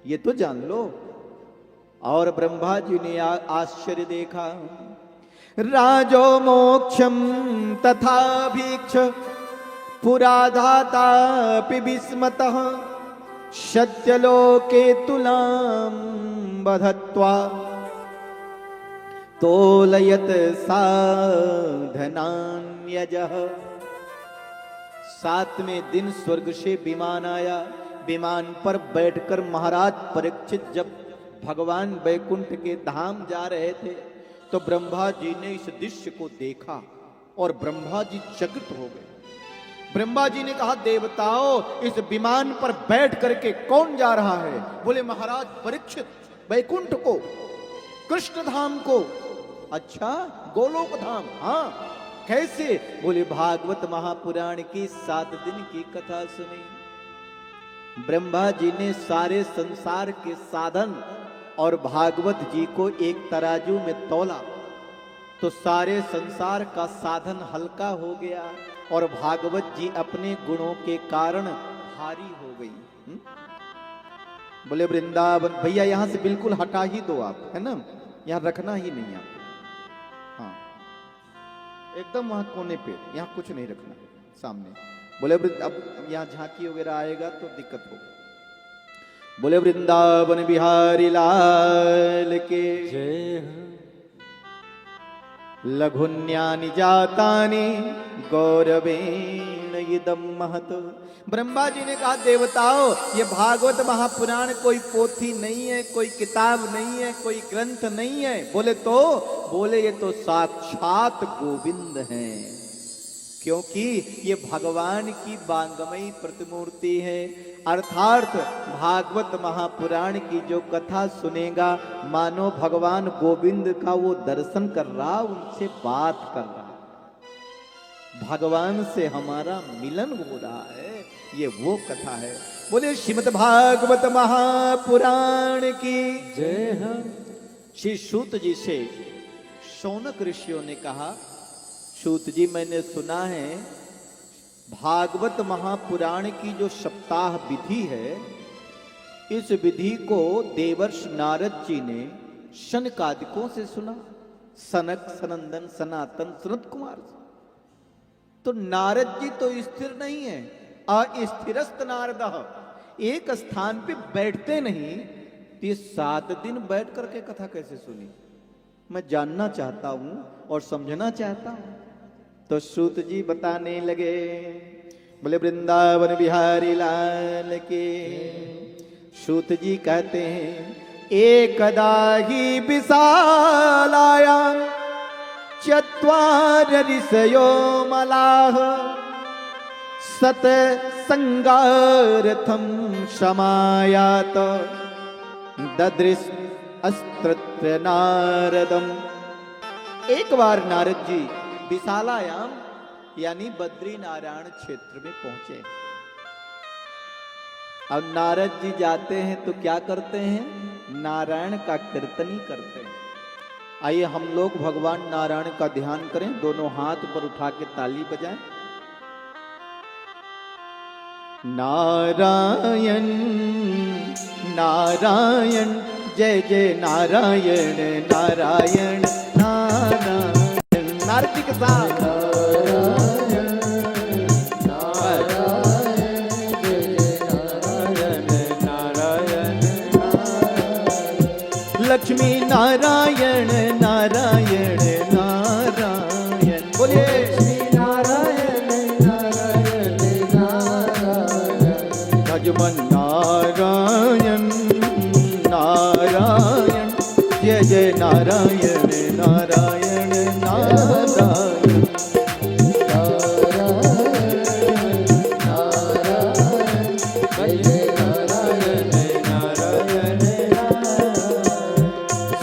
ये तो जान लो। और ब्रह्मा जी ने आश्चर्य देखा। राजो मोक्षम तथा भीक्ष पुराधातापि विस्मतः सत्यलोके तुलां बधत्वा तोलयत साधनान्यजः। 7वें दिन स्वर्ग से विमान आया। विमान पर बैठकर महाराज परीक्षित जब भगवान वैकुंठ के धाम जा रहे थे तो ब्रह्मा जी ने इस दृश्य को देखा और ब्रह्मा जी चकित हो गए। ब्रह्मा जी ने कहा, देवताओं, इस विमान पर बैठ करके कौन जा रहा है? बोले, महाराज परीक्षित, वैकुंठ को, कृष्ण धाम को। अच्छा, गोलोक धाम? हाँ। कैसे? बोले, भागवत महापुराण की 7 दिन की कथा सुनी। ब्रह्मा जी ने सारे संसार के साधन और भागवत जी को एक तराजू में तौला तो सारे संसार का साधन हल्का हो गया और भागवत जी अपने गुणों के कारण भारी हो गई। बोले, वृंदावन भैया यहां से बिल्कुल हटा ही दो आप, है ना, यहां रखना ही नहीं आप। हाँ, एकदम वहां कोने पे, यहां कुछ नहीं रखना सामने। बोले, अब यहां झांकी वगैरह आएगा तो दिक्कत होगी। बोले, वृंदावन बिहारी लाल के जय। लघुन्यानि जातानि गौरवेण इदं महत। ब्रह्मा जी ने कहा, देवताओं, ये भागवत महापुराण कोई पोथी नहीं है, कोई किताब नहीं है, कोई ग्रंथ नहीं है। बोले, तो? बोले, ये तो साक्षात गोविंद हैं, क्योंकि ये भगवान की वांगमयी प्रतिमूर्ति है। अर्थात भागवत महापुराण की जो कथा सुनेगा मानो भगवान गोविंद का वो दर्शन कर रहा, उनसे बात कर रहा, भगवान से हमारा मिलन हो रहा है, ये वो कथा है। बोले, श्रीमद् भागवत महापुराण की जय। श्री सूत जी से शौनक ऋषियों ने कहा, सूत जी, मैंने सुना है भागवत महापुराण की जो सप्ताह विधि है, इस विधि को देवर्षि नारद जी ने शनकादिकों से सुना, सनक, सनंदन, सनातन, सनत कुमार से। तो नारद जी तो स्थिर नहीं है, अस्थिरस्त नारदः, एक स्थान पे बैठते नहीं। तो ये 7 दिन बैठ करके कथा कैसे सुनी? मैं जानना चाहता हूं और समझना चाहता हूं। तो सूत जी बताने लगे। बोले, वृंदावन बिहारी लाल के। सूत जी कहते हैं, एकदा ही विशालायां चत्वार ऋषयो मलाः सत्संगार्थं समायात ददृश अस्त्र नारदम। एक बार नारद जी विशालायाम यानी बद्री नारायण क्षेत्र में पहुंचे। अब नारद जी जाते हैं तो क्या करते हैं? नारायण का कीर्तन ही करते हैं। आइए हम लोग भगवान नारायण का ध्यान करें, दोनों हाथ पर उठा के ताली बजाएं। नारायण नारायण जय जय नारायण नारायण नारायण। नारद जी के साथ लक्ष्मी नारायण नारायण नारायण। बोलिए, नारायण नारायण नारायण। भजमन नारायण नारायण जय जय नारायण नारायण नारायण।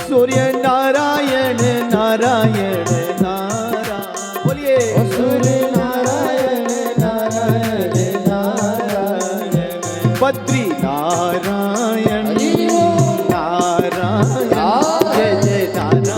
सूर्य नारायण नारायण नारायण। बोलिए, सूर्य नारायण नारायण नारायण। बद्री नारायण नारायण जय जय नारायण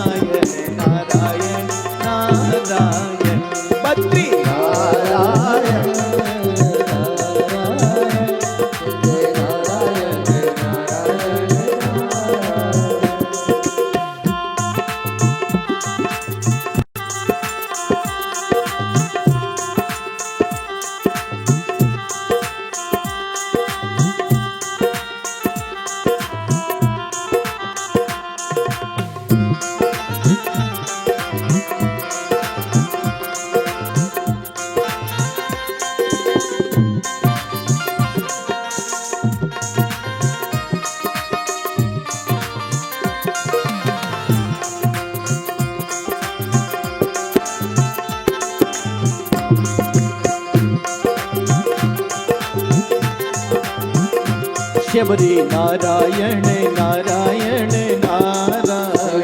शबरी नारायण नारायण नारायण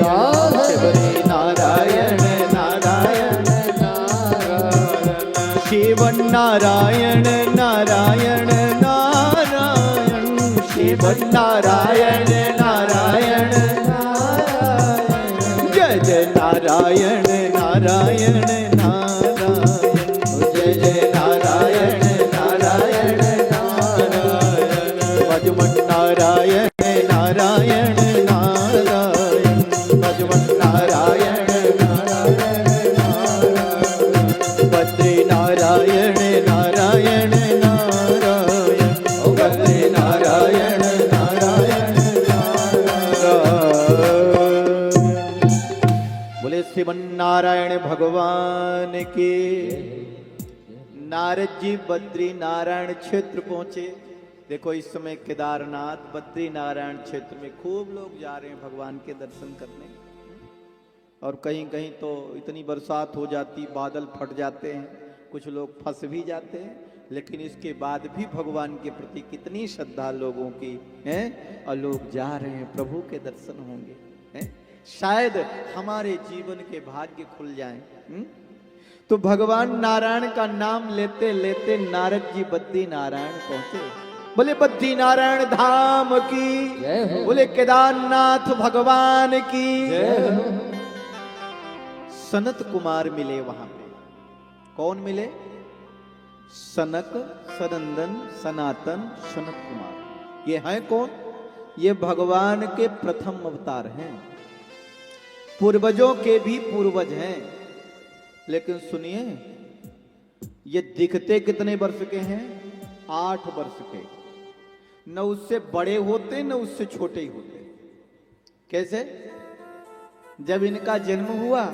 शबरी नारायण नारायण नारायण शिव नारायण नारायण नारायण शिव नारायण नारायण नारायण जय जय नारायण नारायण नारायण जय जय नारायण नारायण नारायण भजमन नारायण नारायण नारायण भजमन नारायण नारायण नारायण बद्री नारायण नारायण नारायण बद्री नारायण नारायण नारायण बोले श्रीमन नारायण भगवान के। नारद जी बद्री नारायण क्षेत्र पहुंचे। देखो इस समय केदारनाथ बद्री नारायण क्षेत्र में खूब लोग जा रहे हैं भगवान के दर्शन करने, और कहीं कहीं तो इतनी बरसात हो जाती, बादल फट जाते हैं, कुछ लोग फंस भी जाते हैं, लेकिन इसके बाद भी भगवान के प्रति कितनी श्रद्धा लोगों की है, और लोग जा रहे हैं, प्रभु के दर्शन होंगे हैं? शायद हमारे जीवन के भाग्य खुल जाएं। तो भगवान नारायण का नाम लेते लेते नारद जी बद्री नारायण पहुंचे। बोले बद्री नारायण धाम की, बोले केदारनाथ भगवान की। सनत कुमार मिले वहां पे। कौन मिले? सनक, सनंदन, सनातन, सनत कुमार। ये हैं कौन? ये भगवान के प्रथम अवतार हैं, पूर्वजों के भी पूर्वज हैं। लेकिन सुनिए, ये दिखते कितने वर्ष के हैं? 8 वर्ष के। न उससे बड़े होते न उससे छोटे ही होते। कैसे? जब इनका जन्म हुआ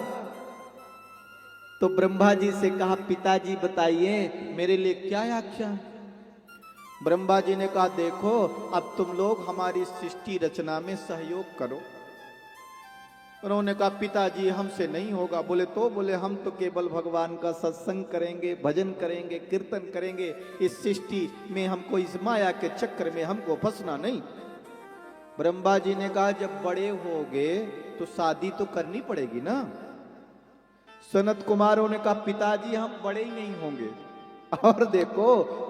तो ब्रह्मा जी से कहा, पिताजी बताइए मेरे लिए क्या आख्या है? ब्रह्मा जी ने कहा, देखो अब तुम लोग हमारी सृष्टि रचना में सहयोग करो। उन्होंने कहा, पिताजी हमसे नहीं होगा। बोले तो? बोले हम तो केवल भगवान का सत्संग करेंगे, भजन करेंगे, कीर्तन करेंगे। इस सृष्टि में हमको, इस माया के चक्कर में हमको फंसना नहीं। ब्रह्मा जी ने कहा, जब बड़े होगे तो शादी तो करनी पड़ेगी ना। सनत कुमारों ने कहा, पिताजी हम बड़े ही नहीं होंगे। और देखो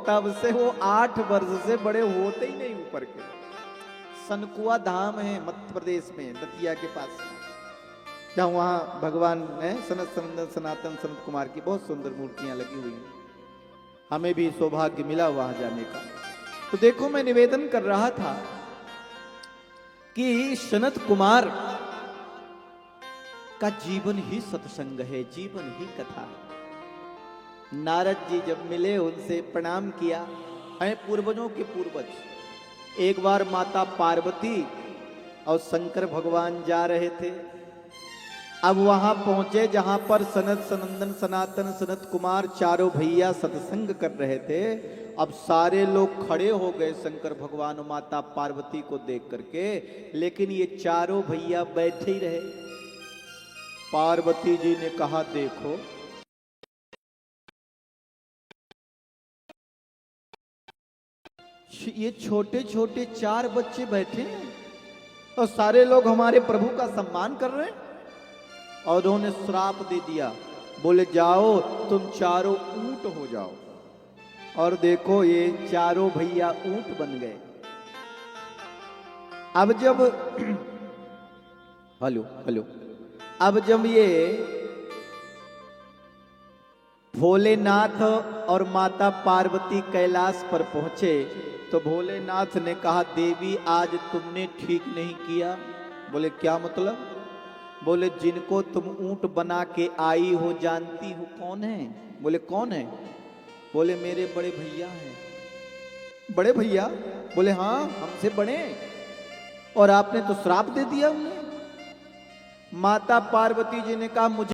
तब से वो 8 वर्ष से बड़े होते ही नहीं ऊपर के। सनकुआ धाम है मध्य प्रदेश में, दतिया के पास, जहाँ वहाँ भगवान है सनत सनंदन सनातन सनत कुमार की बहुत सुंदर मूर्तियां लगी हुई हैं। हमें भी सौभाग्य मिला वहां जाने का। तो देखो मैं निवेदन कर रहा था कि सनत कुमार का जीवन ही सत्संग है, जीवन ही कथा है। नारद जी जब मिले, उनसे प्रणाम किया। हैं पूर्वजों के पूर्वज। एक बार माता पार्वती और शंकर भगवान जा रहे थे। अब वहां पहुंचे जहां पर सनत सनंदन सनातन सनत कुमार चारों भैया सत्संग कर रहे थे। अब सारे लोग खड़े हो गए शंकर भगवान और माता पार्वती को देख करके, लेकिन ये चारों भैया बैठे ही रहे। पार्वती जी ने कहा, देखो ये छोटे छोटे 4 बच्चे बैठे हैं और सारे लोग हमारे प्रभु का सम्मान कर रहे हैं। और उन्होंने श्राप दे दिया। बोले जाओ तुम चारों ऊंट हो जाओ। और देखो ये चारों भैया ऊंट बन गए। अब जब हेलो हेलो अब जब ये भोलेनाथ और माता पार्वती कैलाश पर पहुंचे तो भोलेनाथ ने कहा, देवी आज तुमने ठीक नहीं किया। बोले क्या मतलब? बोले जिनको तुम ऊंट बना के आई हो जानती हो कौन है? बोले कौन है? बोले मेरे बड़े भैया हैं। बड़े भैया? बोले हाँ हमसे बड़े। और आपने तो श्राप दे दिया उन्हें। माता पार्वती जी ने कहा, मुझे